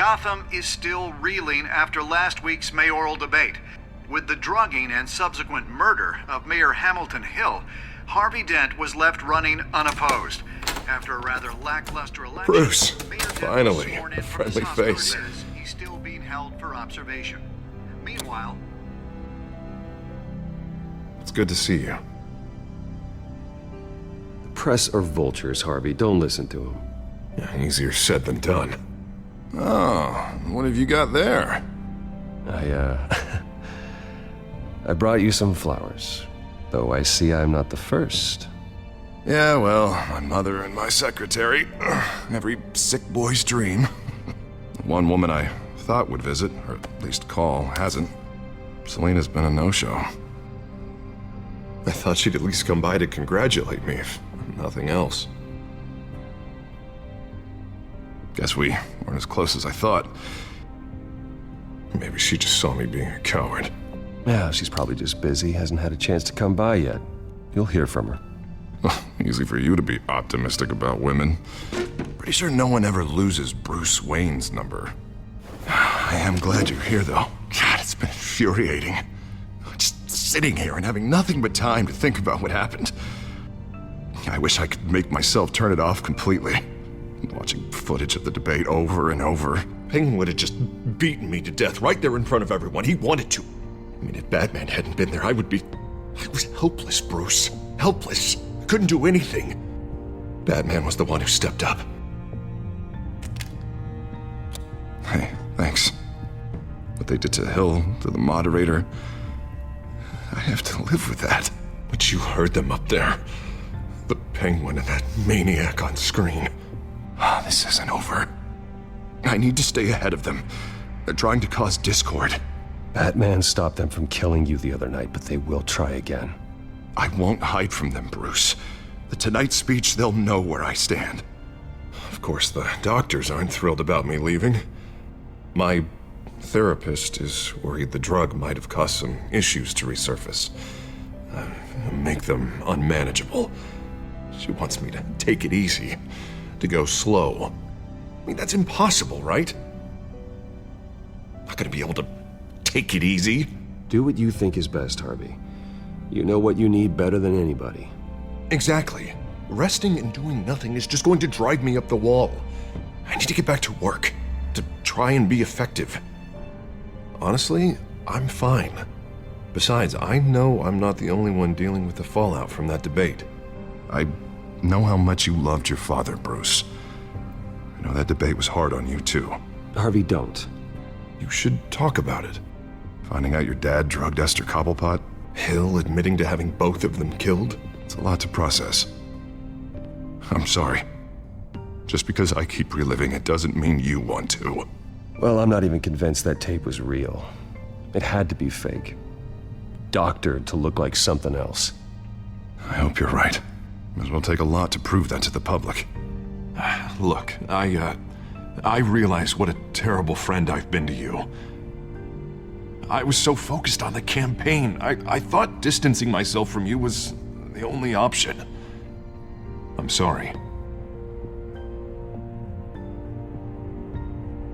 Gotham is still reeling after last week's mayoral debate. With the drugging and subsequent murder of Mayor Hamilton Hill, Harvey Dent was left running unopposed. After a rather lackluster election, Bruce, Mayor Dent was finally, sworn a in from his friendly hospital face. bed. He's still being held for observation. Meanwhile, It's good to see you. The press are vultures, Harvey. Don't listen to them. Yeah, easier said than done. Oh, what have you got there? I brought you some flowers. Though I see I'm not the first. Yeah, well, my mother and my secretary. Every sick boy's dream. One woman I thought would visit, or at least call, hasn't. Selena's been a no-show. I thought she'd at least come by to congratulate me, if nothing else. Guess we weren't as close as I thought. Maybe she just saw me being a coward. Yeah, she's probably just busy, hasn't had a chance to come by yet. You'll hear from her. Easy for you to be optimistic about women. Pretty sure no one ever loses Bruce Wayne's number. I am glad you're here, though. God, it's been infuriating. Just sitting here and having nothing but time to think about what happened. I wish I could make myself turn it off completely. Watching footage of the debate over and over. Penguin would have just beaten me to death right there in front of everyone. He wanted to. I mean, if Batman hadn't been there, I was helpless, Bruce. Helpless. Couldn't do anything. Batman was the one who stepped up. Hey, thanks. What they did to Hill, to the moderator, I have to live with that. But you heard them up there. The Penguin and that maniac on screen. This isn't over. I need to stay ahead of them. They're trying to cause discord. Batman stopped them from killing you the other night, but they will try again. I won't hide from them, Bruce. The Tonight speech, they'll know where I stand. Of course, the doctors aren't thrilled about me leaving. My therapist is worried the drug might have caused some issues to resurface. Make them unmanageable. She wants me to take it easy, to go slow. I mean, that's impossible, right? Not gonna be able to take it easy. Do what you think is best, Harvey. You know what you need better than anybody. Exactly. Resting and doing nothing is just going to drive me up the wall. I need to get back to work, to try and be effective. Honestly, I'm fine. Besides, I know I'm not the only one dealing with the fallout from that debate. I know how much you loved your father, Bruce. I know that debate was hard on you, too. Harvey, don't. You should talk about it. Finding out your dad drugged Esther Cobblepot, Hill admitting to having both of them killed. It's a lot to process. I'm sorry. Just because I keep reliving it doesn't mean you want to. Well, I'm not even convinced that tape was real. It had to be fake. Doctored to look like something else. I hope you're right. Might as well take a lot to prove that to the public. Look, I realize what a terrible friend I've been to you. I was so focused on the campaign. I thought distancing myself from you was the only option. I'm sorry.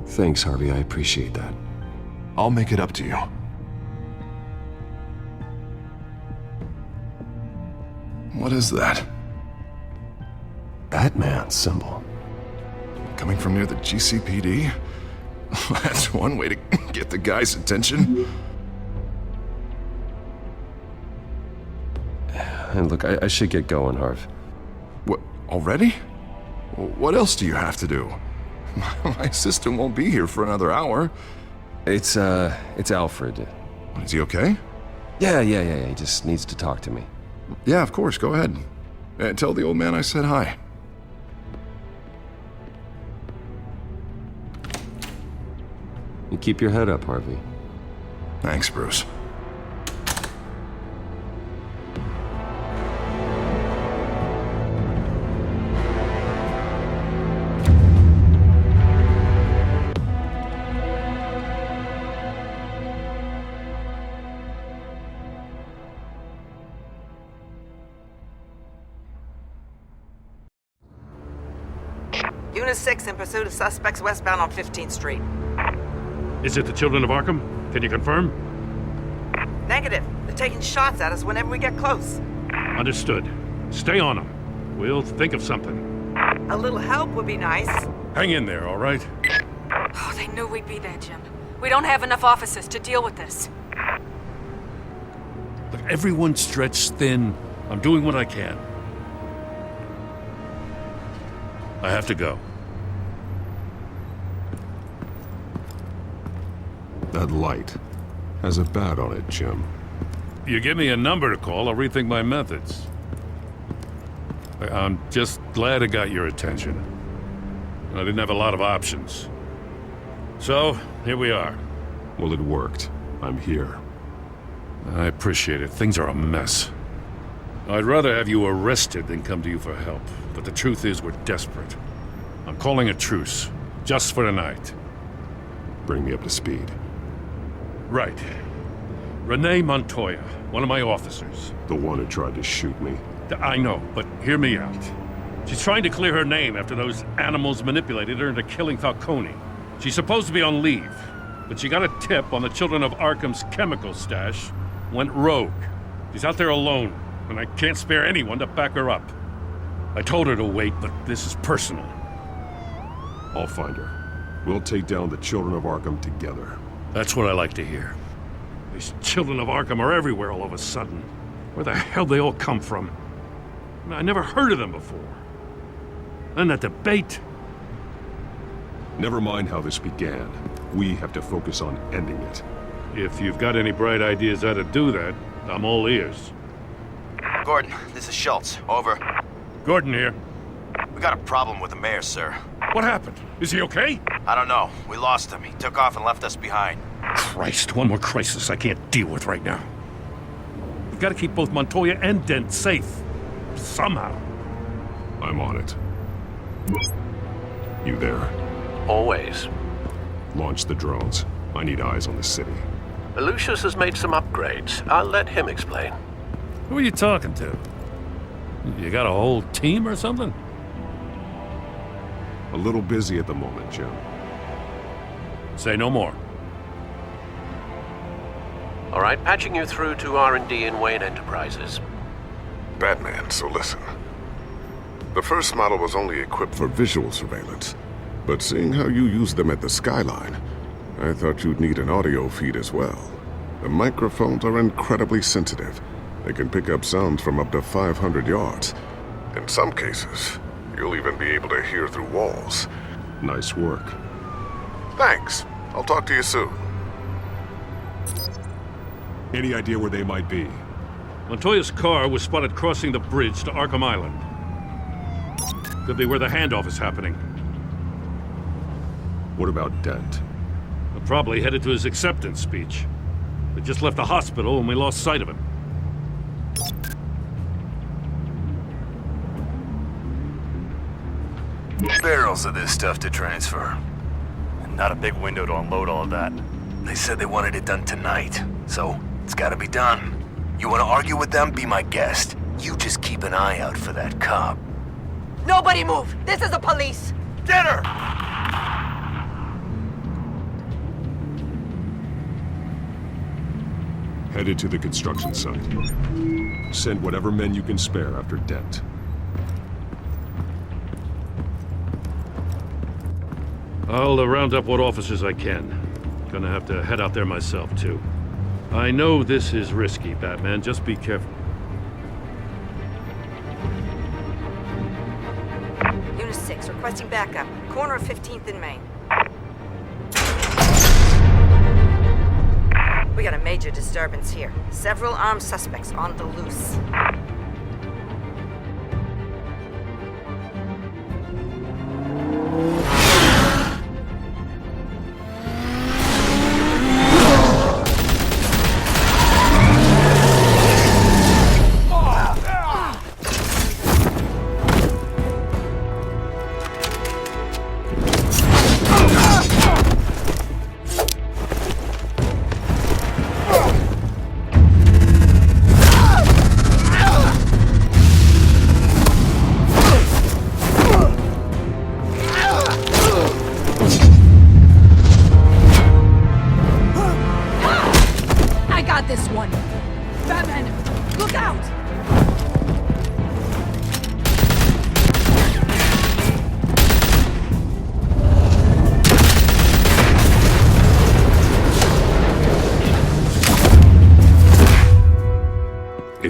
Thanks, Harvey. I appreciate that. I'll make it up to you. What is that? Batman symbol. Coming from near the GCPD? That's one way to get the guy's attention. And look, I should get going, Harv. What, already? What else do you have to do? My assistant won't be here for another hour. It's Alfred. Is he okay? Yeah. He just needs to talk to me. Yeah, of course, go ahead. Tell the old man I said hi. You keep your head up, Harvey. Thanks, Bruce. Unit 6 in pursuit of suspects westbound on 15th Street. Is it the Children of Arkham? Can you confirm? Negative. They're taking shots at us whenever we get close. Understood. Stay on them. We'll think of something. A little help would be nice. Hang in there, all right? Oh, they knew we'd be there, Jim. We don't have enough officers to deal with this. Look, everyone's stretched thin. I'm doing what I can. I have to go. That light has a bat on it, Jim. You give me a number to call, I'll rethink my methods. I'm just glad I got your attention. I didn't have a lot of options. So, here we are. Well, it worked. I'm here. I appreciate it. Things are a mess. I'd rather have you arrested than come to you for help. But the truth is, we're desperate. I'm calling a truce. Just for tonight. Bring me up to speed. Right. Renee Montoya, one of my officers. The one who tried to shoot me. I know, but hear me out. She's trying to clear her name after those animals manipulated her into killing Falcone. She's supposed to be on leave, but she got a tip on the Children of Arkham's chemical stash, went rogue. She's out there alone, and I can't spare anyone to back her up. I told her to wait, but this is personal. I'll find her. We'll take down the Children of Arkham together. That's what I like to hear. These Children of Arkham are everywhere all of a sudden. Where the hell they all come from? I never heard of them before. And that debate. Never mind how this began. We have to focus on ending it. If you've got any bright ideas how to do that, I'm all ears. Gordon, this is Schultz. Over. Gordon here. We got a problem with the mayor, sir. What happened? Is he okay? I don't know. We lost him. He took off and left us behind. Christ, one more crisis I can't deal with right now. We've got to keep both Montoya and Dent safe. Somehow. I'm on it. You there? Always. Launch the drones. I need eyes on the city. Lucius has made some upgrades. I'll let him explain. Who are you talking to? You got a whole team or something? A little busy at the moment, Jim. Say no more. All right, patching you through to R&D in Wayne Enterprises. Batman, so listen. The first model was only equipped for visual surveillance, but seeing how you use them at the skyline, I thought you'd need an audio feed as well. The microphones are incredibly sensitive. They can pick up sounds from up to 500 yards. In some cases, you'll even be able to hear through walls. Nice work. Thanks. I'll talk to you soon. Any idea where they might be? Montoya's car was spotted crossing the bridge to Arkham Island. Could be where the handoff is happening. What about Dent? Probably headed to his acceptance speech. They just left the hospital and we lost sight of him. Barrels of this stuff to transfer. Not a big window to unload all of that. They said they wanted it done tonight, so it's gotta be done. You wanna argue with them? Be my guest. You just keep an eye out for that cop. Nobody move! This is the police! Get her! Headed to the construction site. Send whatever men you can spare after Dent. I'll round up what officers I can. Gonna have to head out there myself, too. I know this is risky, Batman. Just be careful. Unit 6, requesting backup. Corner of 15th and Main. We got a major disturbance here. Several armed suspects on the loose.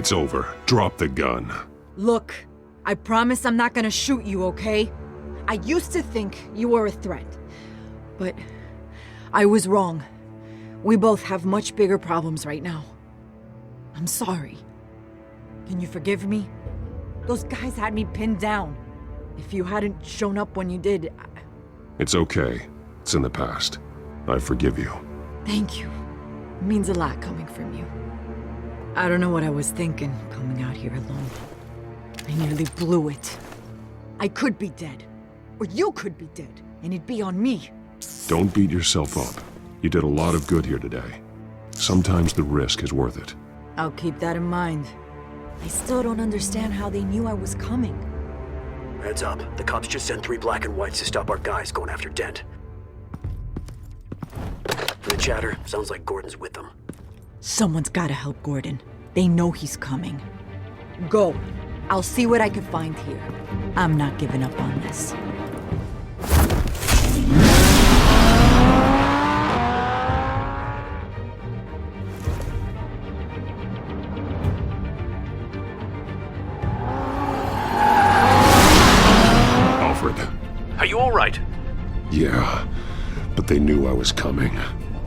It's over. Drop the gun. Look, I promise I'm not gonna shoot you, okay? I used to think you were a threat, but I was wrong. We both have much bigger problems right now. I'm sorry. Can you forgive me? Those guys had me pinned down. If you hadn't shown up when you did, It's okay. It's in the past. I forgive you. Thank you. It means a lot coming from you. I don't know what I was thinking, coming out here alone. I nearly blew it. I could be dead. Or you could be dead, and it'd be on me. Don't beat yourself up. You did a lot of good here today. Sometimes the risk is worth it. I'll keep that in mind. I still don't understand how they knew I was coming. Heads up. The cops just sent 3 black and whites to stop our guys going after Dent. The chatter sounds like Gordon's with them. Someone's gotta help Gordon. They know he's coming. Go. I'll see what I can find here. I'm not giving up on this. Are you all right? Yeah, but they knew I was coming.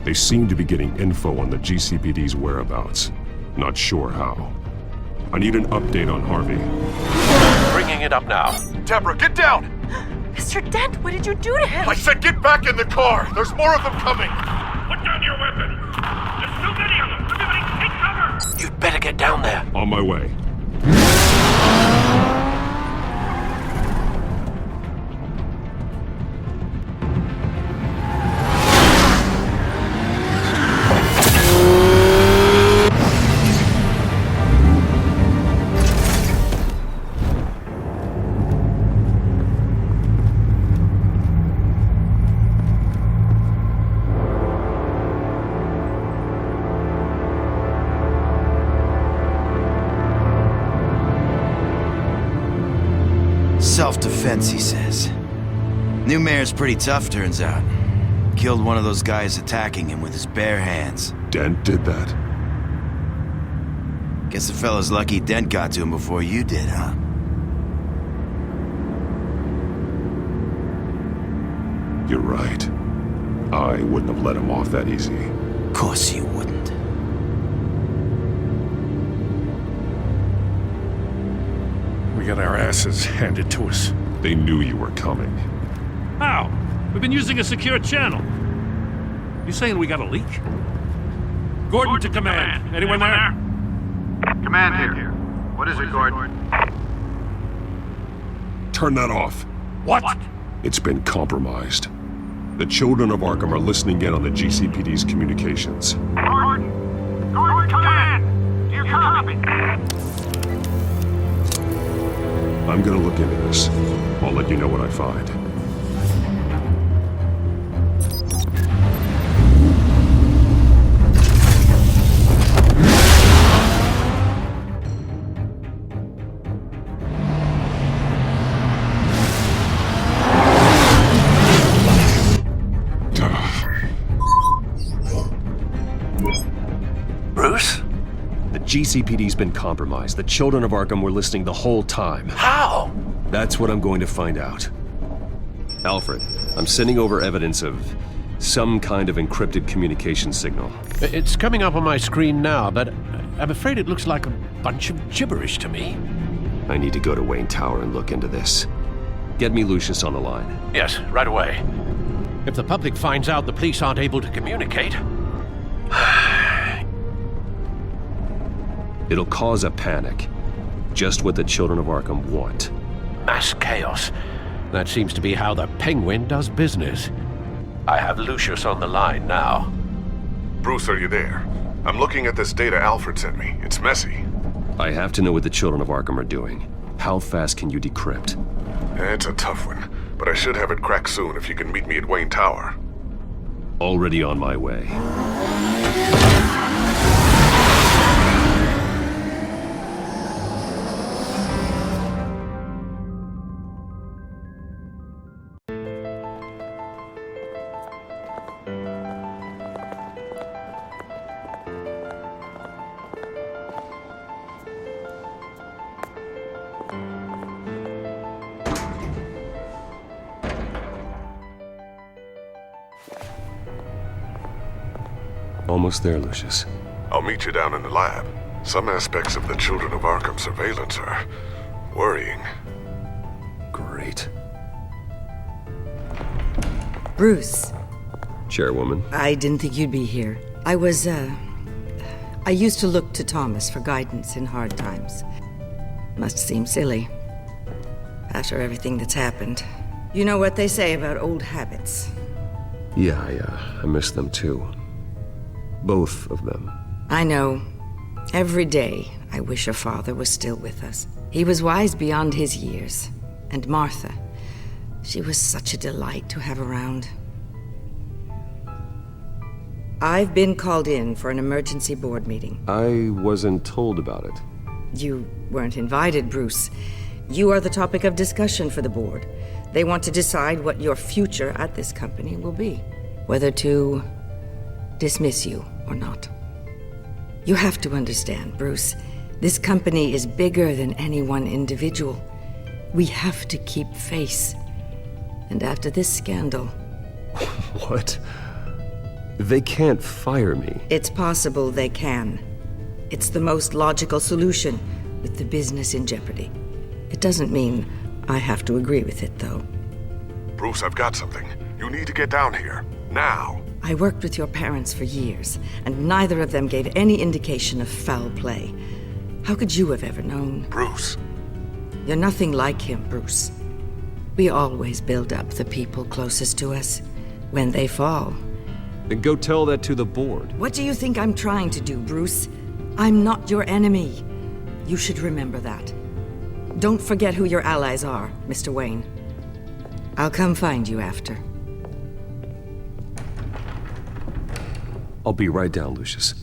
They seemed to be getting info on the GCPD's whereabouts. Not sure how. I need an update on Harvey. Bringing it up now. Deborah, get down! Mr. Dent, what did you do to him? I said get back in the car! There's more of them coming! Put down your weapon! There's too many of them! Everybody take cover! You'd better get down there. On my way. Self-defense, he says. New mayor's pretty tough, turns out. Killed one of those guys attacking him with his bare hands. Dent did that? Guess the fella's lucky Dent got to him before you did, huh? You're right. I wouldn't have let him off that easy. Of course you wouldn't. We got our asses handed to us. They knew you were coming. How? We've been using a secure channel. You saying we got a leak? Gordon to command. Anyone there? Command here. What is it, Gordon? Turn that off. What? It's been compromised. The children of Arkham are listening in on the GCPD's communications. Gordon! Gordon, command! Do you copy? I'm gonna look into this. I'll let you know what I find. Bruce? The GCPD's been compromised. The children of Arkham were listening the whole time. How? That's what I'm going to find out. Alfred, I'm sending over evidence of some kind of encrypted communication signal. It's coming up on my screen now, but I'm afraid it looks like a bunch of gibberish to me. I need to go to Wayne Tower and look into this. Get me Lucius on the line. Yes, right away. If the public finds out the police aren't able to communicate... It'll cause a panic. Just what the children of Arkham want. Mass chaos. That seems to be how the Penguin does business. I have Lucius on the line now. Bruce, are you there? I'm looking at this data Alfred sent me. It's messy. I have to know what the children of Arkham are doing. How fast can you decrypt? It's a tough one, but I should have it cracked soon if you can meet me at Wayne Tower. Already on my way. Almost there, Lucius. I'll meet you down in the lab. Some aspects of the Children of Arkham surveillance are worrying. Great. Bruce. Chairwoman. I didn't think you'd be here. I used to look to Thomas for guidance in hard times. Must seem silly. After everything that's happened. You know what they say about old habits. Yeah, I miss them too. Both of them. I know. Every day, I wish your father was still with us. He was wise beyond his years. And Martha, she was such a delight to have around. I've been called in for an emergency board meeting. I wasn't told about it. You weren't invited, Bruce. You are the topic of discussion for the board. They want to decide what your future at this company will be. Whether to dismiss you or not. You have to understand, Bruce. This company is bigger than any one individual. We have to keep face. And after this scandal... What? They can't fire me. It's possible they can. It's the most logical solution, with the business in jeopardy. It doesn't mean I have to agree with it, though. Bruce, I've got something. You need to get down here. Now. I worked with your parents for years, and neither of them gave any indication of foul play. How could you have ever known? Bruce. You're nothing like him, Bruce. We always build up the people closest to us. When they fall... Then go tell that to the board. What do you think I'm trying to do, Bruce? I'm not your enemy. You should remember that. Don't forget who your allies are, Mr. Wayne. I'll come find you after. I'll be right down, Lucius.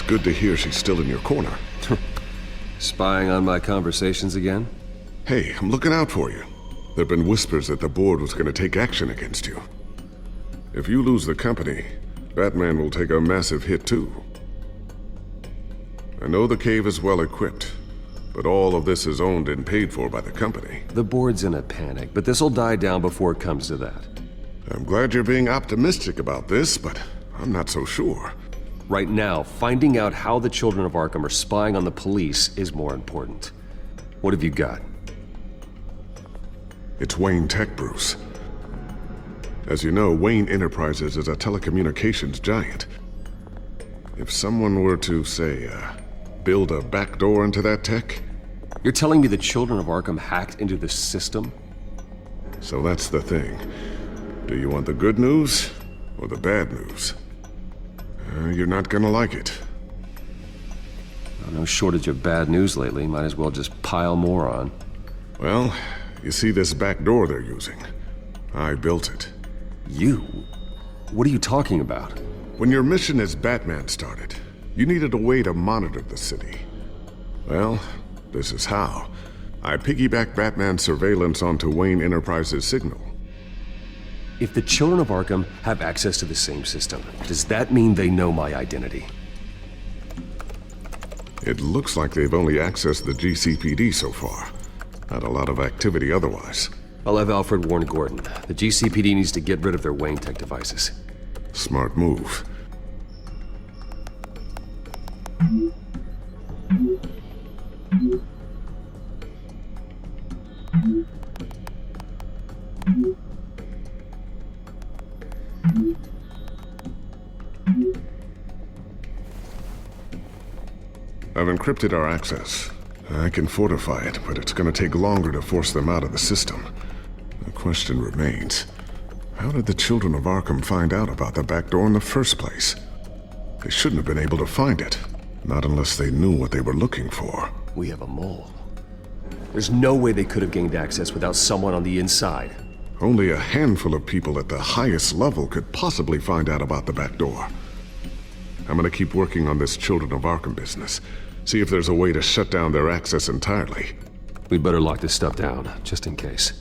Good to hear she's still in your corner. Spying on my conversations again? Hey, I'm looking out for you. There've been whispers that the board was going to take action against you. If you lose the company, Batman will take a massive hit too. I know the cave is well equipped, but all of this is owned and paid for by the company. The board's in a panic, but this'll die down before it comes to that. I'm glad you're being optimistic about this, but I'm not so sure. Right now, finding out how the Children of Arkham are spying on the police is more important. What have you got? It's Wayne Tech, Bruce. As you know, Wayne Enterprises is a telecommunications giant. If someone were to, say, build a backdoor into that tech... You're telling me the Children of Arkham hacked into the system? So that's the thing. Do you want the good news or the bad news? You're not gonna like it. No shortage of bad news lately. Might as well just pile more on. Well, you see this back door they're using? I built it. You? What are you talking about? When your mission as Batman started, you needed a way to monitor the city. Well, this is how. I piggybacked Batman's surveillance onto Wayne Enterprises' signal. If the Children of Arkham have access to the same system, does that mean they know my identity? It looks like they've only accessed the GCPD so far. Not a lot of activity otherwise. I'll have Alfred warn Gordon. The GCPD needs to get rid of their Wayne Tech devices. Smart move. I've encrypted our access. I can fortify it, but it's gonna take longer to force them out of the system. The question remains, how did the children of Arkham find out about the back door in the first place? They shouldn't have been able to find it. Not unless they knew what they were looking for. We have a mole. There's no way they could have gained access without someone on the inside. Only a handful of people at the highest level could possibly find out about the back door. I'm gonna keep working on this Children of Arkham business. See if there's a way to shut down their access entirely. We'd better lock this stuff down, just in case.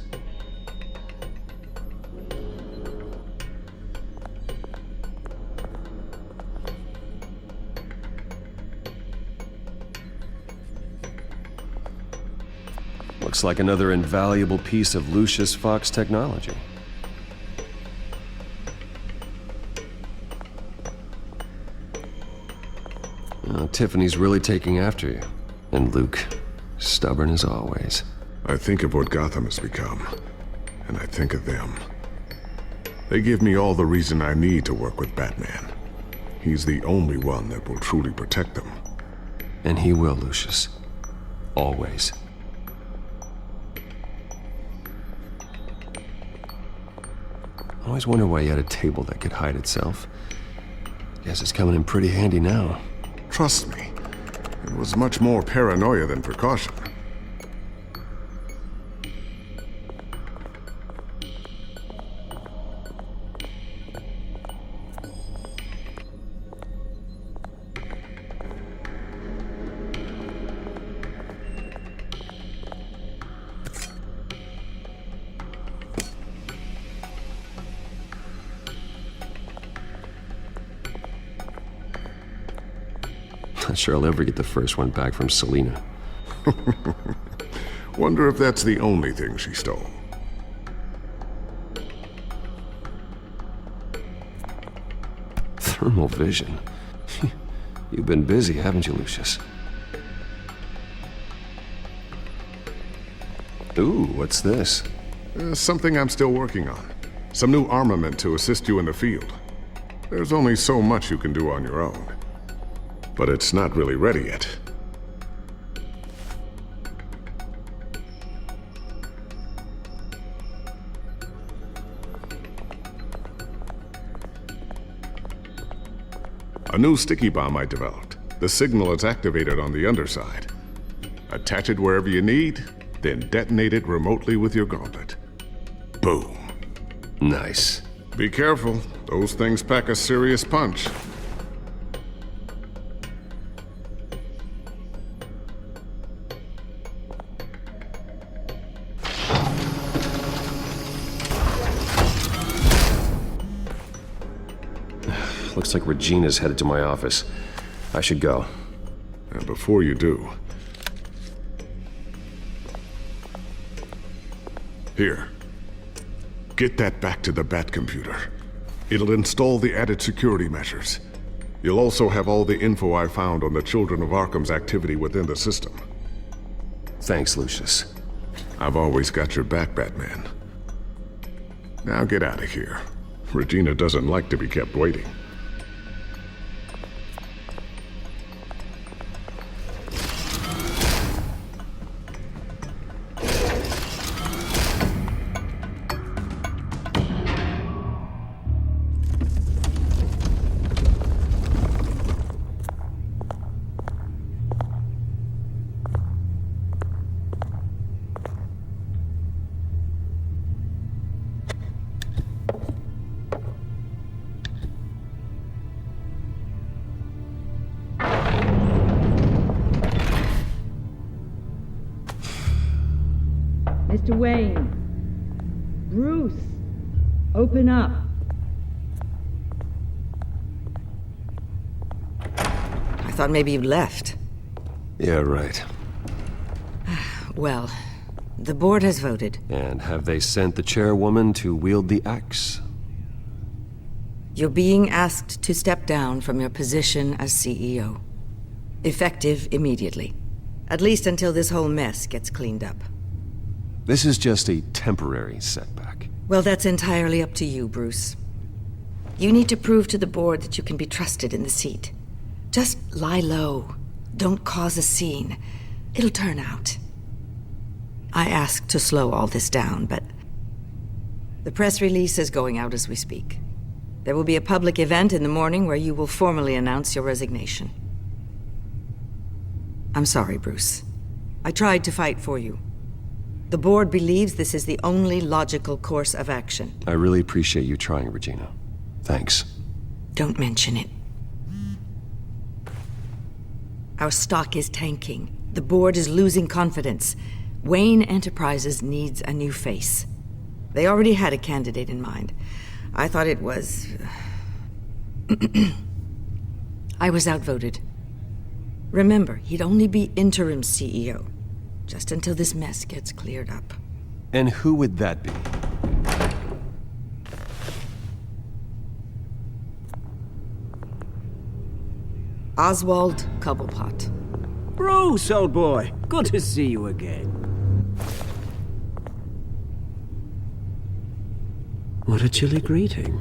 Looks like another invaluable piece of Lucius Fox technology. Tiffany's really taking after you. And Luke, stubborn as always. I think of what Gotham has become, and I think of them. They give me all the reason I need to work with Batman. He's the only one that will truly protect them. And he will, Lucius. Always. I always wondered why you had a table that could hide itself. Guess it's coming in pretty handy now. Trust me, it was much more paranoia than precaution. Not sure I'll ever get the first one back from Selina. Wonder if that's the only thing she stole. Thermal vision. You've been busy, haven't you, Lucius? Ooh, what's this? Something I'm still working on. Some new armament to assist you in the field. There's only so much you can do on your own. But it's not really ready yet. A new sticky bomb I developed. The signal is activated on the underside. Attach it wherever you need, then detonate it remotely with your gauntlet. Boom. Nice. Be careful. Those things pack a serious punch. Looks like Regina's headed to my office. I should go. And before you do... Here. Get that back to the Bat computer. It'll install the added security measures. You'll also have all the info I found on the Children of Arkham's activity within the system. Thanks, Lucius. I've always got your back, Batman. Now get out of here. Regina doesn't like to be kept waiting. Mr. Wayne. Bruce. Open up. I thought maybe you'd left. Yeah, right. Well, the board has voted. And have they sent the chairwoman to wield the axe? You're being asked to step down from your position as CEO. Effective immediately. At least until this whole mess gets cleaned up. This is just a temporary setback. Well, that's entirely up to you, Bruce. You need to prove to the board that you can be trusted in the seat. Just lie low. Don't cause a scene. It'll turn out. I asked to slow all this down, but the press release is going out as we speak. There will be a public event in the morning where you will formally announce your resignation. I'm sorry, Bruce. I tried to fight for you. The board believes this is the only logical course of action. I really appreciate you trying, Regina. Thanks. Don't mention it. Our stock is tanking. The board is losing confidence. Wayne Enterprises needs a new face. They already had a candidate in mind. I thought it was... I was outvoted. Remember, he'd only be interim CEO, just until this mess gets cleared up. And who would that be? Oswald Cobblepot. Bruce, old boy. Good to see you again. What a chilly greeting.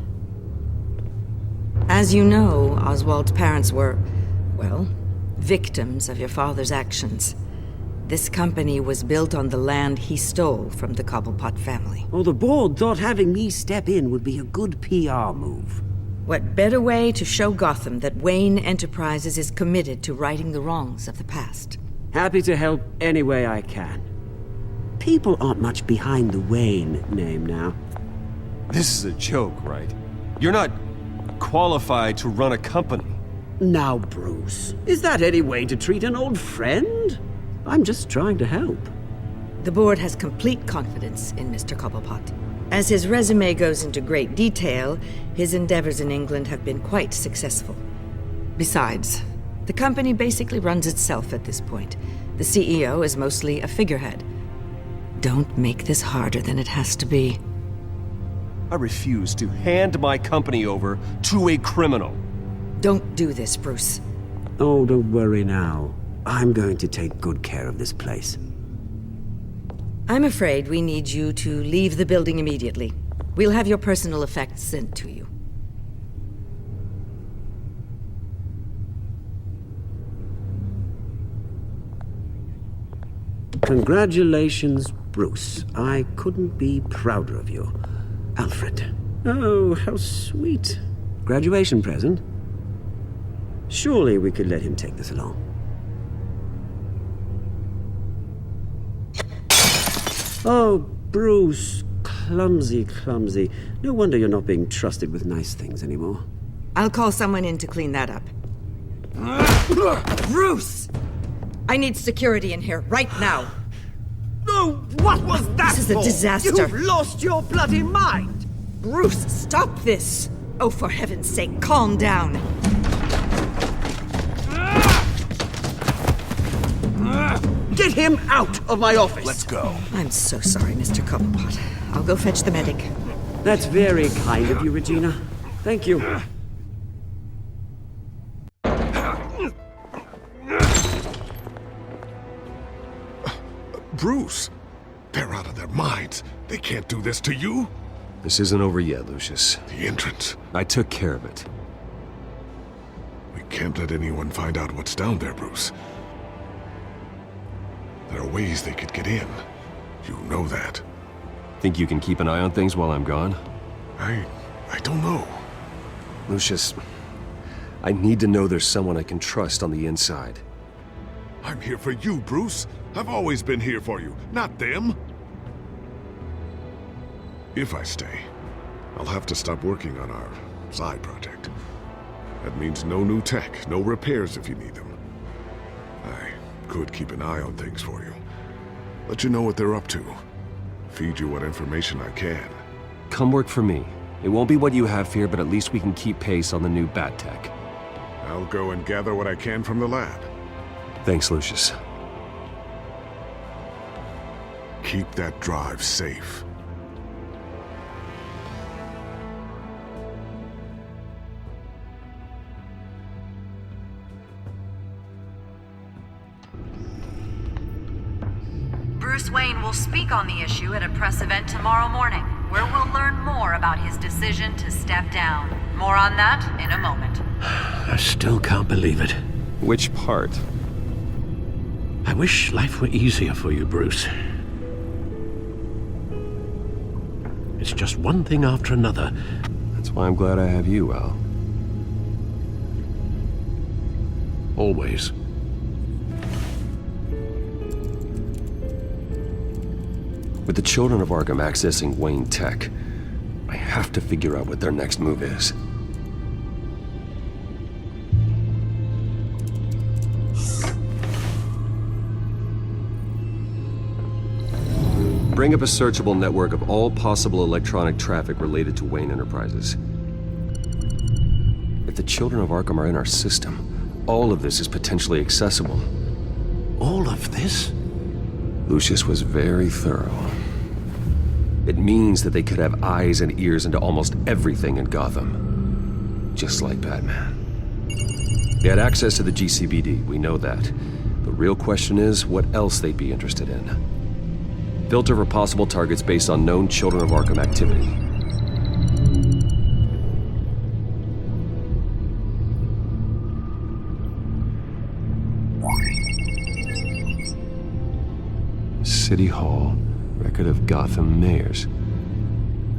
As you know, Oswald's parents were, well, victims of your father's actions. This company was built on the land he stole from the Cobblepot family. Oh, the board thought having me step in would be a good PR move. What better way to show Gotham that Wayne Enterprises is committed to righting the wrongs of the past? Happy to help any way I can. People aren't much behind the Wayne name now. This is a joke, right? You're not qualified to run a company. Now, Bruce, is that any way to treat an old friend? I'm just trying to help. The board has complete confidence in Mr. Cobblepot. As his resume goes into great detail, his endeavors in England have been quite successful. Besides, the company basically runs itself at this point. The CEO is mostly a figurehead. Don't make this harder than it has to be. I refuse to hand my company over to a criminal. Don't do this, Bruce. Oh, don't worry now. I'm going to take good care of this place. I'm afraid we need you to leave the building immediately. We'll have your personal effects sent to you. Congratulations, Bruce. I couldn't be prouder of you. Alfred. Oh, how sweet. Graduation present? Surely we could let him take this along. Oh, Bruce. Clumsy, clumsy. No wonder you're not being trusted with nice things anymore. I'll call someone in to clean that up. Bruce! I need security in here, right now. No, what was that This is a disaster. You've lost your bloody mind! Bruce, stop this! Oh, for heaven's sake, calm down. Get him out of my office! Let's go. I'm so sorry, Mr. Cobblepot. I'll go fetch the medic. That's very kind of you, Regina. Thank you. Bruce, they're out of their minds. They can't do this to you. This isn't over yet, Lucius. The entrance. I took care of it. We can't let anyone find out what's down there, Bruce. There are ways they could get in. You know that. Think you can keep an eye on things while I'm gone? I don't know. Lucius, I need to know there's someone I can trust on the inside. I'm here for you, Bruce. I've always been here for you, not them. If I stay, I'll have to stop working on our side project. That means no new tech, no repairs if you need them. I could keep an eye on things for you. Let you know what they're up to. Feed you what information I can. Come work for me. It won't be what you have here, but at least we can keep pace on the new bat tech. I'll go and gather what I can from the lab. Thanks, Lucius. Keep that drive safe. Bruce Wayne will speak on the issue at a press event tomorrow morning, where we'll learn more about his decision to step down. More on that in a moment. I still can't believe it. Which part? I wish life were easier for you, Bruce. It's just one thing after another. That's why I'm glad I have you, Al. Always. With the children of Arkham accessing Wayne Tech, I have to figure out what their next move is. Bring up a searchable network of all possible electronic traffic related to Wayne Enterprises. If the children of Arkham are in our system, all of this is potentially accessible. All of this? Lucius was very thorough. It means that they could have eyes and ears into almost everything in Gotham. Just like Batman. They had access to the GCPD, we know that. The real question is what else they'd be interested in. Filter for possible targets based on known Children of Arkham activity. City Hall, record of Gotham mayors.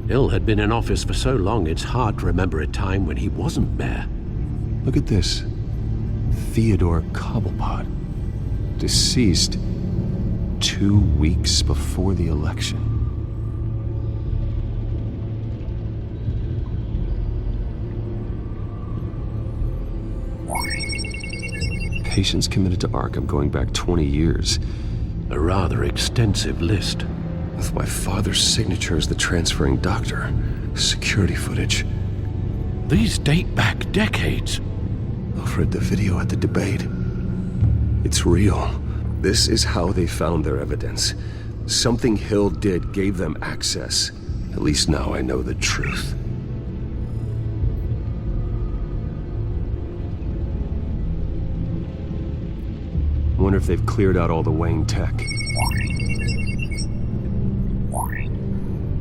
Hill had been in office for so long, it's hard to remember a time when he wasn't mayor. Look at this. Theodore Cobblepot. Deceased 2 weeks before the election. Patients committed to Arkham going back 20 years. A rather extensive list. With my father's signature as the transferring doctor. Security footage. These date back decades. Alfred, the video at the debate. It's real. This is how they found their evidence. Something Hill did gave them access. At least now I know the truth. I wonder if they've cleared out all the Wayne tech.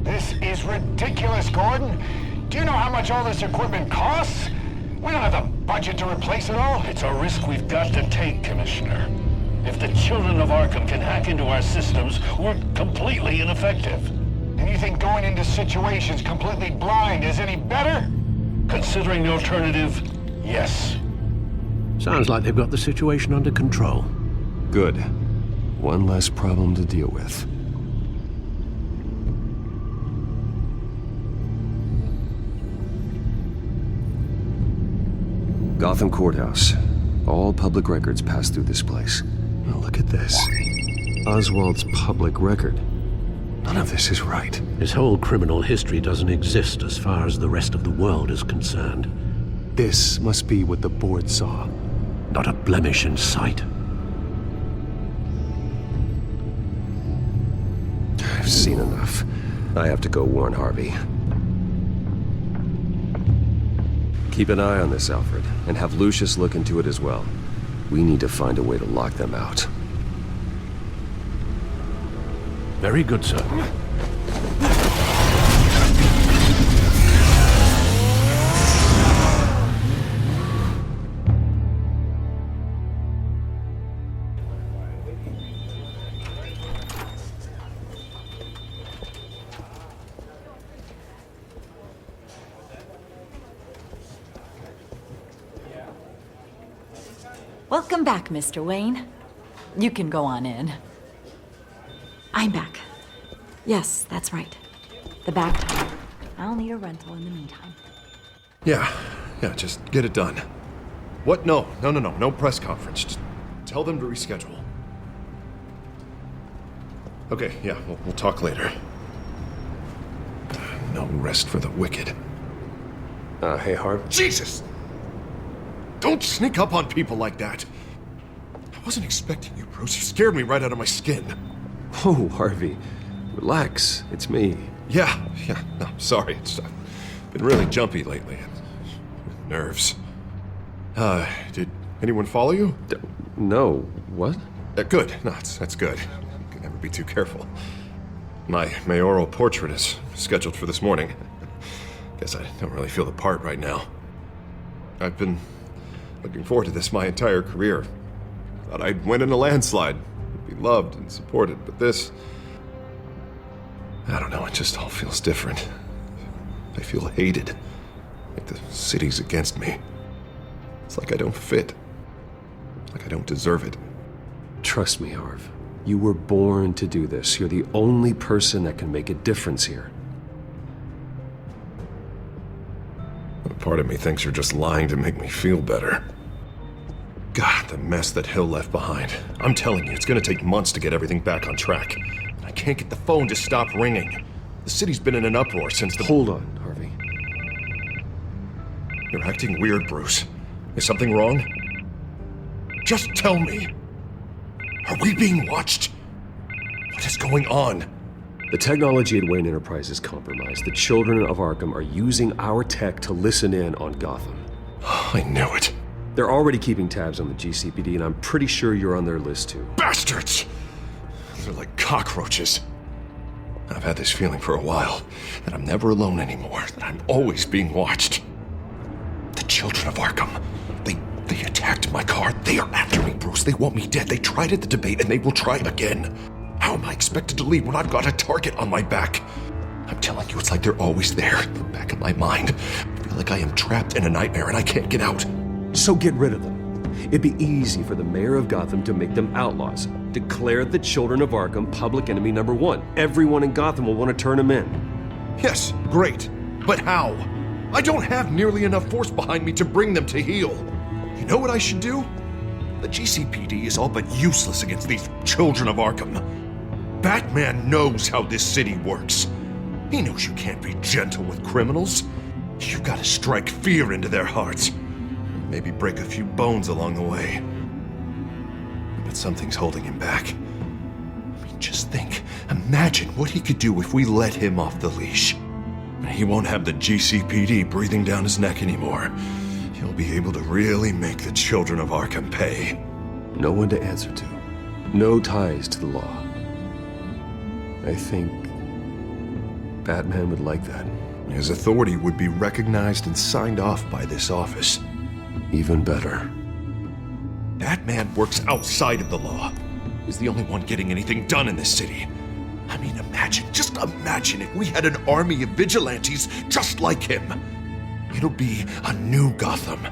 This is ridiculous, Gordon. Do you know how much all this equipment costs? We don't have the budget to replace it all. It's a risk we've got to take, Commissioner. If the children of Arkham can hack into our systems, we're completely ineffective. And you think going into situations completely blind is any better? Considering the alternative, yes. Sounds like they've got the situation under control. Good. One less problem to deal with. Gotham Courthouse. All public records pass through this place. Oh, look at this. Oswald's public record. None of this is right. His whole criminal history doesn't exist as far as the rest of the world is concerned. This must be what the board saw. Not a blemish in sight. I've seen enough. I have to go warn Harvey. Keep an eye on this, Alfred, and have Lucius look into it as well. We need to find a way to lock them out. Very good, sir. Welcome back, Mr. Wayne. You can go on in. I'm back. Yes, that's right. The back tire. I'll need a rental in the meantime. Yeah, just get it done. What? No press conference. Just tell them to reschedule. Okay, yeah, we'll talk later. No rest for the wicked. Hey, Harv. Jesus! Don't sneak up on people like that. I wasn't expecting you, Bruce. You scared me right out of my skin. Oh, Harvey. Relax. It's me. Yeah, no, sorry. I've been really jumpy lately. Nerves. Did anyone follow you? No. What? Good. No, that's good. You can never be too careful. My mayoral portrait is scheduled for this morning. Guess I don't really feel the part right now. I've been looking forward to this my entire career. Thought I'd win in a landslide, be loved and supported, but this... I don't know, it just all feels different. I feel hated. Like the city's against me. It's like I don't fit. Like I don't deserve it. Trust me, Harv. You were born to do this. You're the only person that can make a difference here. Part of me thinks you're just lying to make me feel better. God, the mess that Hill left behind. I'm telling you, it's gonna take months to get everything back on track. I can't get the phone to stop ringing. The city's been in an uproar since the... Hold on, Harvey. You're acting weird, Bruce. Is something wrong? Just tell me. Are we being watched? What is going on? The technology at Wayne Enterprise is compromised. The children of Arkham are using our tech to listen in on Gotham. I knew it. They're already keeping tabs on the GCPD, and I'm pretty sure you're on their list too. Bastards! They're like cockroaches. I've had this feeling for a while, that I'm never alone anymore, that I'm always being watched. The children of Arkham, they attacked my car. They are after me, Bruce. They want me dead. They tried at the debate, and they will try again. How am I expected to leave when I've got a target on my back? I'm telling you, it's like they're always there, in the back of my mind. I feel like I am trapped in a nightmare and I can't get out. So get rid of them. It'd be easy for the mayor of Gotham to make them outlaws. Declare the children of Arkham public enemy number 1. Everyone in Gotham will want to turn them in. Yes, great. But how? I don't have nearly enough force behind me to bring them to heel. You know what I should do? The GCPD is all but useless against these children of Arkham. Batman knows how this city works. He knows you can't be gentle with criminals. You've got to strike fear into their hearts. Maybe break a few bones along the way. But something's holding him back. I mean, just think. Imagine what he could do if we let him off the leash. He won't have the GCPD breathing down his neck anymore. He'll be able to really make the children of Arkham pay. No one to answer to. No ties to the law. I think Batman would like that. His authority would be recognized and signed off by this office. Even better. Batman works outside of the law. He's the only one getting anything done in this city. I mean, just imagine if we had an army of vigilantes just like him. It'll be a new Gotham.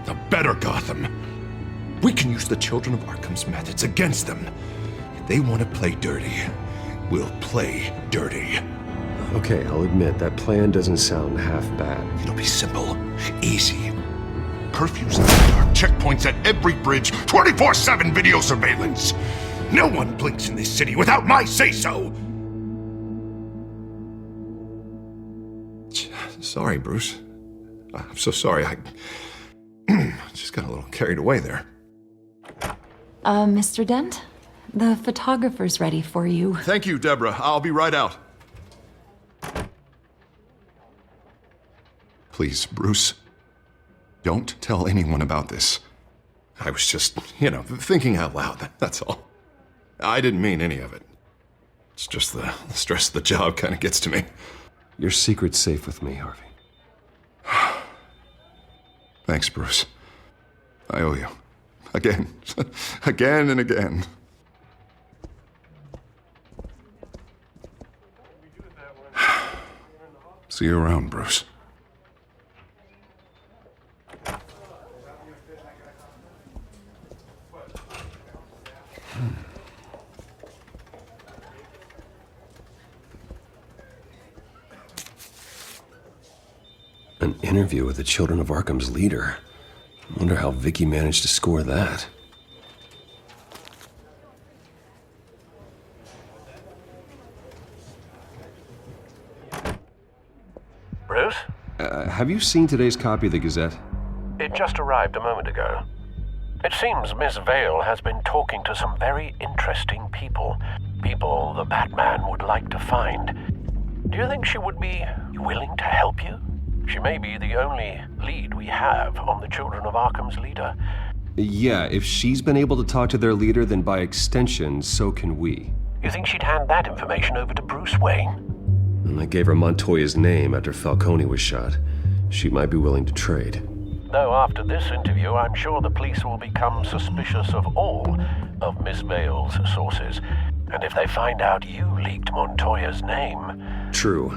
A better Gotham. We can use the children of Arkham's methods against them. If they want to play dirty, we'll play dirty. Okay, I'll admit, that plan doesn't sound half bad. It'll be simple, easy. Curfews in the dark, checkpoints at every bridge, 24/7 video surveillance. No one blinks in this city without my say-so. Sorry, Bruce. I'm so sorry. I just got a little carried away there. Mr. Dent? The photographer's ready for you. Thank you, Deborah. I'll be right out. Please, Bruce, don't tell anyone about this. I was just, thinking out loud, that's all. I didn't mean any of it. It's just the stress of the job kind of gets to me. Your secret's safe with me, Harvey. Thanks, Bruce. I owe you. Again. Again and again. See you around, Bruce. An interview with the Children of Arkham's leader. I wonder how Vicky managed to score that. Bruce? Have you seen today's copy of the Gazette? It just arrived a moment ago. It seems Miss Vale has been talking to some very interesting people. People the Batman would like to find. Do you think she would be willing to help you? She may be the only lead we have on the Children of Arkham's leader. Yeah, if she's been able to talk to their leader, then by extension, so can we. You think she'd hand that information over to Bruce Wayne? And I gave her Montoya's name after Falcone was shot. She might be willing to trade. Though after this interview, I'm sure the police will become suspicious of all of Miss Vale's sources. And if they find out you leaked Montoya's name... True.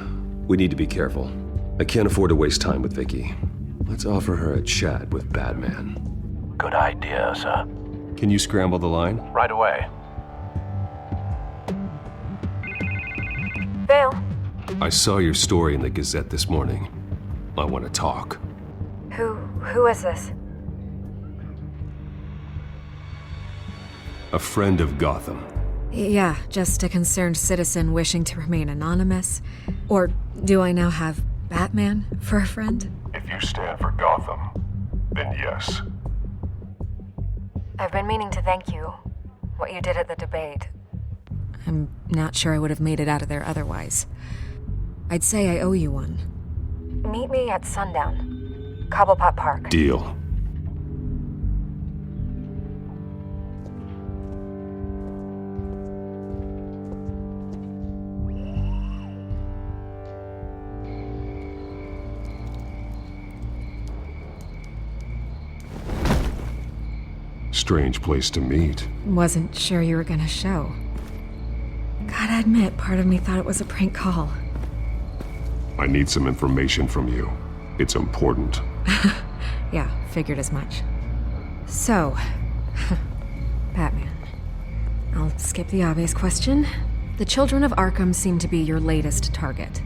We need to be careful. I can't afford to waste time with Vicky. Let's offer her a chat with Batman. Good idea, sir. Can you scramble the line? Right away. Vale. I saw your story in the Gazette this morning. I want to talk. Who is this? A friend of Gotham. Yeah, just a concerned citizen wishing to remain anonymous. Or do I now have Batman for a friend? If you stand for Gotham, then yes. I've been meaning to thank you. What you did at the debate. I'm not sure I would have made it out of there otherwise. I'd say I owe you one. Meet me at sundown. Cobblepot Park. Deal. Strange place to meet. Wasn't sure you were gonna show. Gotta admit, part of me thought it was a prank call. I need some information from you. It's important. Yeah, figured as much. So, Batman. I'll skip the obvious question. The children of Arkham seem to be your latest target.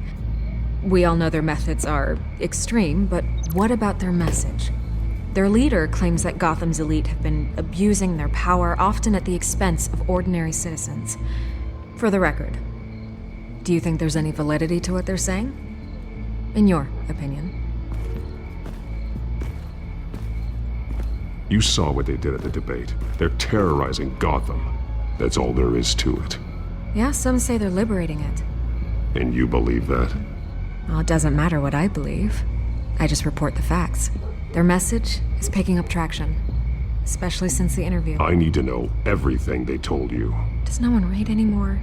We all know their methods are extreme, but what about their message? Their leader claims that Gotham's elite have been abusing their power, often at the expense of ordinary citizens. For the record, do you think there's any validity to what they're saying? In your opinion? You saw what they did at the debate. They're terrorizing Gotham. That's all there is to it. Yeah, some say they're liberating it. And you believe that? Well, it doesn't matter what I believe. I just report the facts. Their message is picking up traction, especially since the interview. I need to know everything they told you. Does no one read anymore?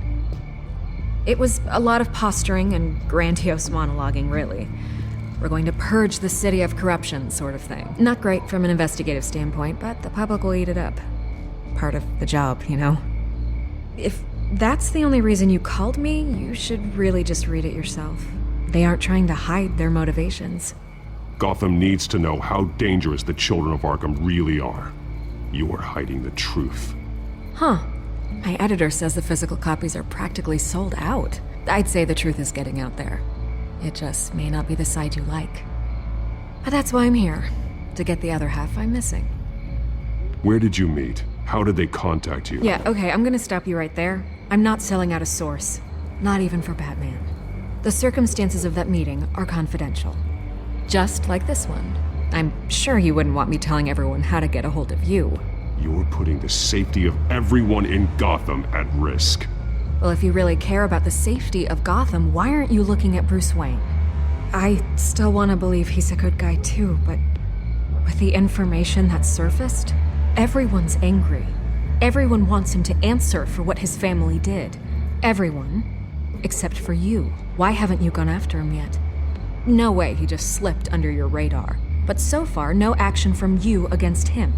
It was a lot of posturing and grandiose monologuing, really. We're going to purge the city of corruption, sort of thing. Not great from an investigative standpoint, but the public will eat it up. Part of the job, you know? If that's the only reason you called me, you should really just read it yourself. They aren't trying to hide their motivations. Gotham needs to know how dangerous the children of Arkham really are. You are hiding the truth. Huh. My editor says the physical copies are practically sold out. I'd say the truth is getting out there. It just may not be the side you like. But that's why I'm here, to get the other half I'm missing. Where did you meet? How did they contact you? Yeah, okay, I'm gonna stop you right there. I'm not selling out a source. Not even for Batman. The circumstances of that meeting are confidential. Just like this one. I'm sure you wouldn't want me telling everyone how to get a hold of you. You're putting the safety of everyone in Gotham at risk. Well, if you really care about the safety of Gotham, why aren't you looking at Bruce Wayne? I still want to believe he's a good guy too, but with the information that surfaced, everyone's angry. Everyone wants him to answer for what his family did. Everyone, except for you. Why haven't you gone after him yet? No way he just slipped under your radar. But so far, no action from you against him.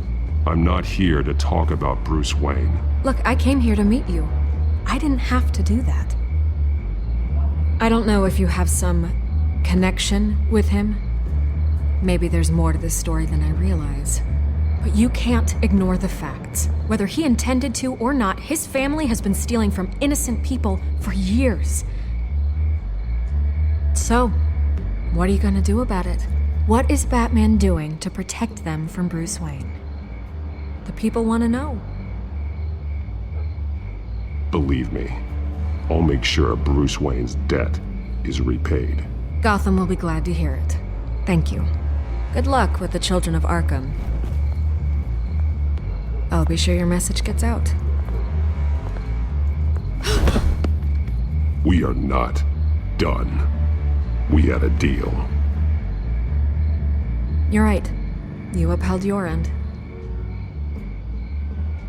I'm not here to talk about Bruce Wayne. Look, I came here to meet you. I didn't have to do that. I don't know if you have some connection with him. Maybe there's more to this story than I realize. But you can't ignore the facts. Whether he intended to or not, his family has been stealing from innocent people for years. So, what are you gonna do about it? What is Batman doing to protect them from Bruce Wayne? The people want to know. Believe me, I'll make sure Bruce Wayne's debt is repaid. Gotham will be glad to hear it. Thank you. Good luck with the children of Arkham. I'll be sure your message gets out. We are not done. We had a deal. You're right. You upheld your end.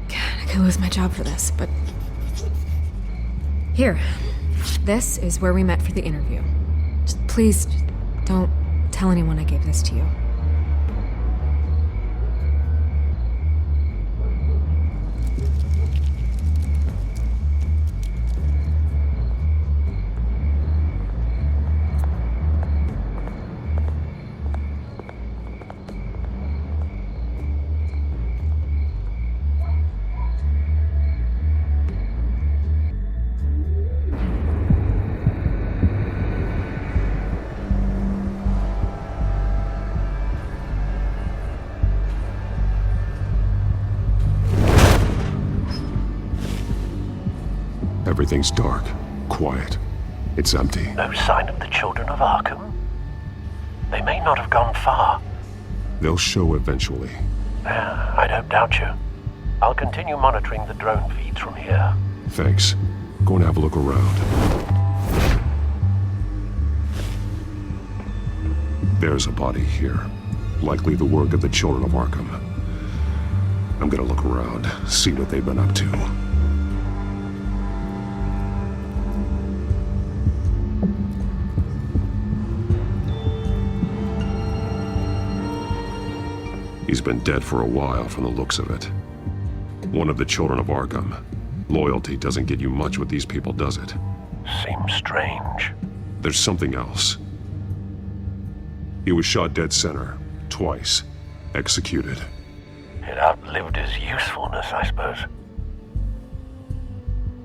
God, I could lose my job for this, but... Here. This is where we met for the interview. Please, don't tell anyone I gave this to you. Everything's dark, quiet. It's empty. No sign of the children of Arkham? They may not have gone far. They'll show eventually. I don't doubt you. I'll continue monitoring the drone feeds from here. Thanks. Go and have a look around. There's a body here. Likely the work of the children of Arkham. I'm gonna look around, see what they've been up to. He's been dead for a while from the looks of it. One of the children of Arkham. Loyalty doesn't get you much with these people, does it? Seems strange. There's something else. He was shot dead center, twice, executed. It outlived his usefulness, I suppose.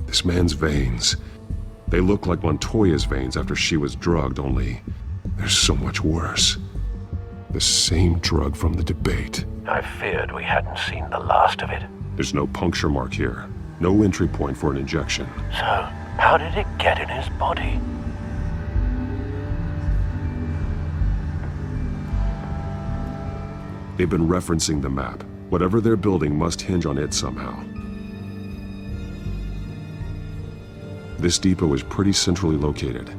This man's veins, they look like Montoya's veins after she was drugged, only they're so much worse. The same drug from the debate. I feared we hadn't seen the last of it. There's no puncture mark here. No entry point for an injection. So, how did it get in his body? They've been referencing the map. Whatever they're building must hinge on it somehow. This depot is pretty centrally located.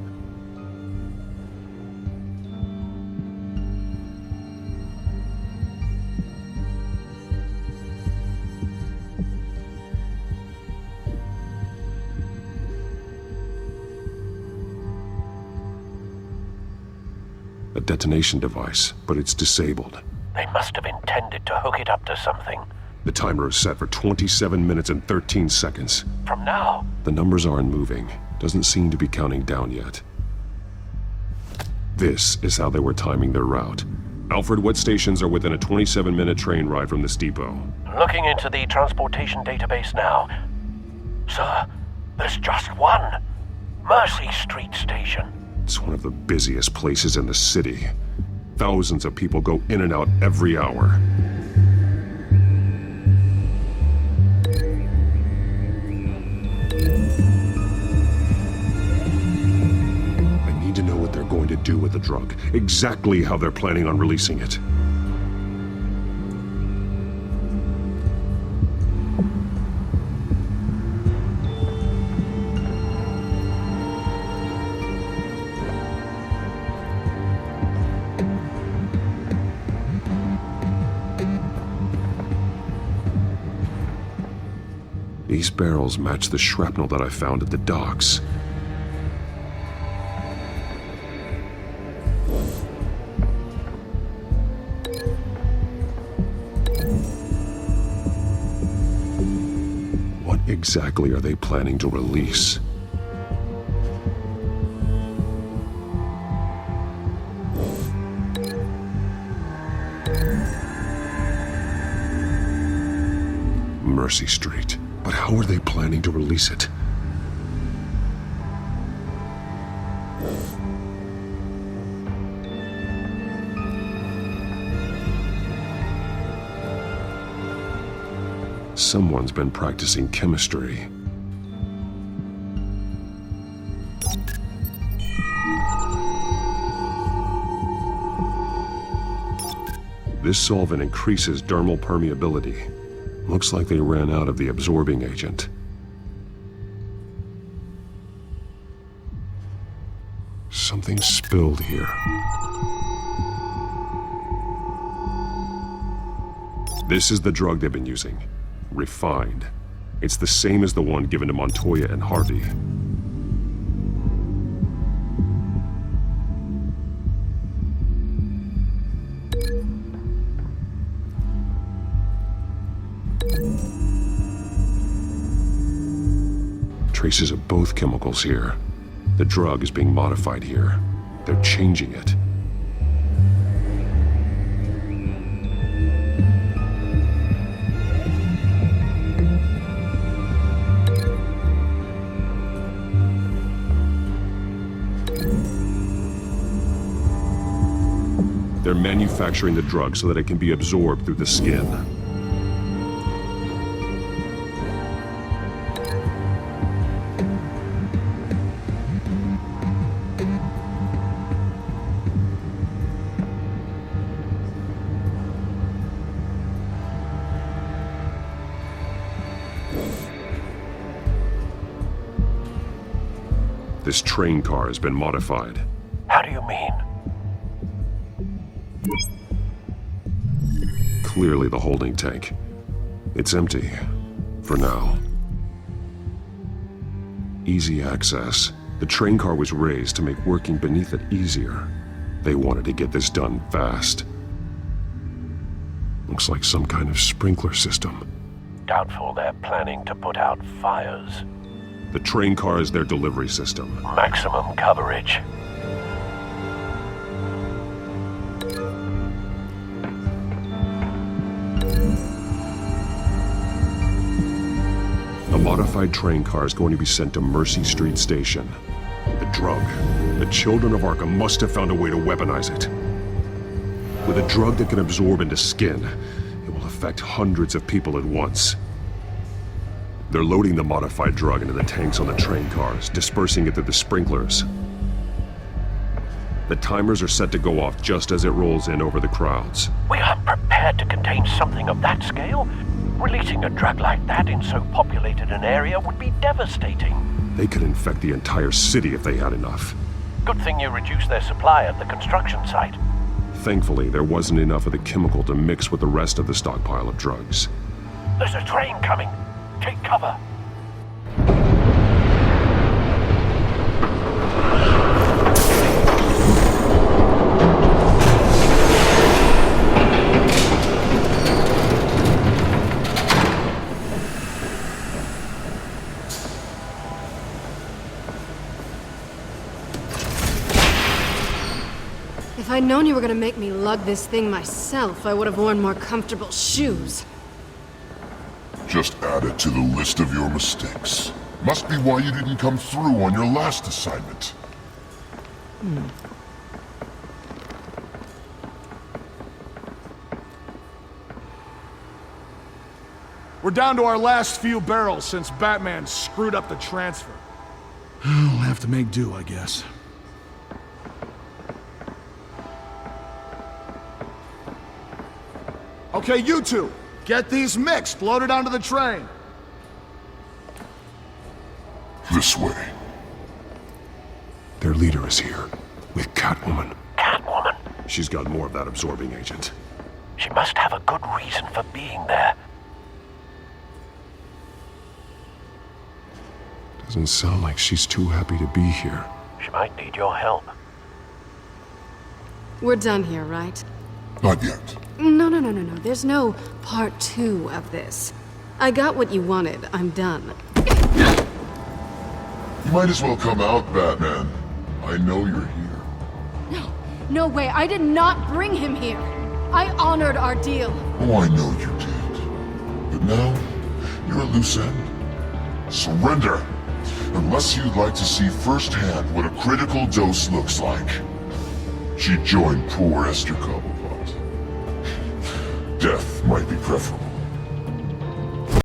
A detonation device, but it's disabled. They must have intended to hook it up to something. The timer is set for 27 minutes and 13 seconds. From now? The numbers aren't moving. Doesn't seem to be counting down yet. This is how they were timing their route. Alfred, what stations are within a 27-minute train ride from this depot? Looking into the transportation database now. Sir, there's just one. Mercy Street Station. It's one of the busiest places in the city. Thousands of people go in and out every hour. I need to know what they're going to do with the drug. Exactly how they're planning on releasing it. These barrels match the shrapnel that I found at the docks. What exactly are they planning to release? Mercy Street. But how are they planning to release it? Someone's been practicing chemistry. This solvent increases dermal permeability. Looks like they ran out of the absorbing agent. Something spilled here. This is the drug they've been using. Refined. It's the same as the one given to Montoya and Harvey. Traces of both chemicals here. The drug is being modified here. They're changing it. They're manufacturing the drug so that it can be absorbed through the skin. This train car has been modified. How do you mean? Clearly the holding tank. It's empty. For now. Easy access. The train car was raised to make working beneath it easier. They wanted to get this done fast. Looks like some kind of sprinkler system. Doubtful they're planning to put out fires. The train car is their delivery system. Maximum coverage. The modified train car is going to be sent to Mercy Street Station. The drug. The children of Arkham must have found a way to weaponize it. With a drug that can absorb into skin, it will affect hundreds of people at once. They're loading the modified drug into the tanks on the train cars, dispersing it through the sprinklers. The timers are set to go off just as it rolls in over the crowds. We aren't prepared to contain something of that scale. Releasing a drug like that in so populated an area would be devastating. They could infect the entire city if they had enough. Good thing you reduced their supply at the construction site. Thankfully, there wasn't enough of the chemical to mix with the rest of the stockpile of drugs. There's a train coming. Take cover. If I'd known you were gonna make me lug this thing myself, I would have worn more comfortable shoes. Just add it to the list of your mistakes. Must be why you didn't come through on your last assignment. We're down to our last few barrels since Batman screwed up the transfer. We'll have to make do, I guess. Okay, you two, get these mixed, loaded onto the train. This way. Their leader is here, with Catwoman. Catwoman? She's got more of that absorbing agent. She must have a good reason for being there. Doesn't sound like she's too happy to be here. She might need your help. We're done here, right? Not yet. No. There's no part 2 of this. I got what you wanted. I'm done. You might as well come out, Batman. I know you're here. No way. I did not bring him here. I honored our deal. Oh, I know you did. But now, you're a loose end. Surrender! Unless you'd like to see firsthand what a critical dose looks like. She joined poor Esther Cobblepot. Death might be preferable.